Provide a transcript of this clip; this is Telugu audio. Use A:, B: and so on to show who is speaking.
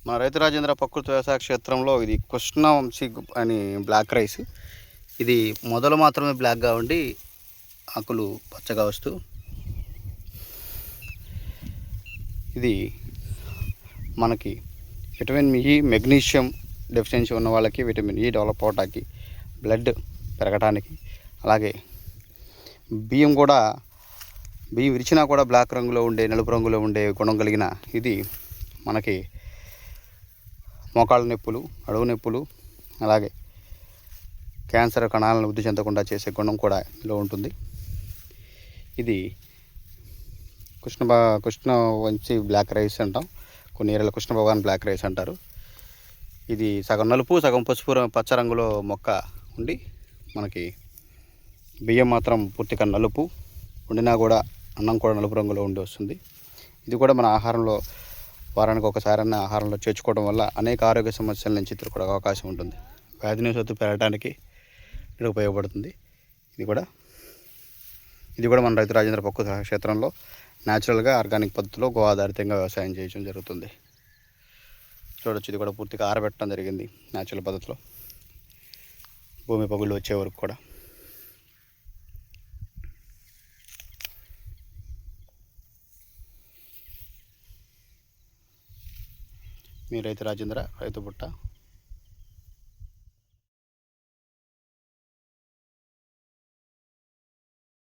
A: మన రైతు రాజేంద్ర ప్రకృతి వ్యవసాయ క్షేత్రంలో ఇది కృష్ణవంశీ అని బ్లాక్ రైస్. ఇది మొదలు మాత్రమే బ్లాక్గా ఉండి ఆకులు పచ్చగా వస్తూ, ఇది మనకి విటమిన్ ఈ, మెగ్నీషియం డెఫిషియన్సీ ఉన్న వాళ్ళకి విటమిన్ ఈ డెవలప్ అవడానికి, బ్లడ్ పెరగడానికి, అలాగే బియ్యం విరిచినా కూడా బ్లాక్ రంగులో ఉండే, నలుపు రంగులో ఉండే గుణం కలిగిన ఇది మనకి మోకాళ్ళ నొప్పులు, అడుగు నొప్పులు, అలాగే క్యాన్సర్ కణాలను వృద్ధి చెందకుండా చేసే గుణం కూడా ఇందులో ఉంటుంది. ఇది కృష్ణవంశీ బ్లాక్ రైస్ అంటాం, కొన్ని ఏరియాలో కృష్ణ భగవాన్ బ్లాక్ రైస్ అంటారు. ఇది సగం నలుపు సగం పసుపు పచ్చ రంగులో మొక్క ఉండి, మనకి బియ్యం మాత్రం పూర్తిగా నలుపు ఉండినా కూడా అన్నం కూడా నలుపు రంగులో ఉండి వస్తుంది. ఇది కూడా మన ఆహారంలో వారానికి ఒకసారైనా ఆహారంలో చేర్చుకోవడం వల్ల అనేక ఆరోగ్య సమస్యల నుంచి ఎదుర్కొనే అవకాశం ఉంటుంది. వ్యాధి నిరోధకత పెరగడానికి ఇది ఉపయోగపడుతుంది. ఇది కూడా మన రైతు రాజేంద్ర ప్రకృతి క్షేత్రంలో న్యాచురల్గా ఆర్గానిక్ పద్ధతిలో గో ఆధారితంగా వ్యవసాయం చేయడం జరుగుతుంది. చూడొచ్చు, ఇది కూడా పూర్తిగా ఆరబెట్టడం జరిగింది న్యాచురల్ పద్ధతిలో, భూమి పగుళ్ళు వచ్చే వరకు కూడా. మీ రైతు రాజేంద్ర, రైతు బుట్ట.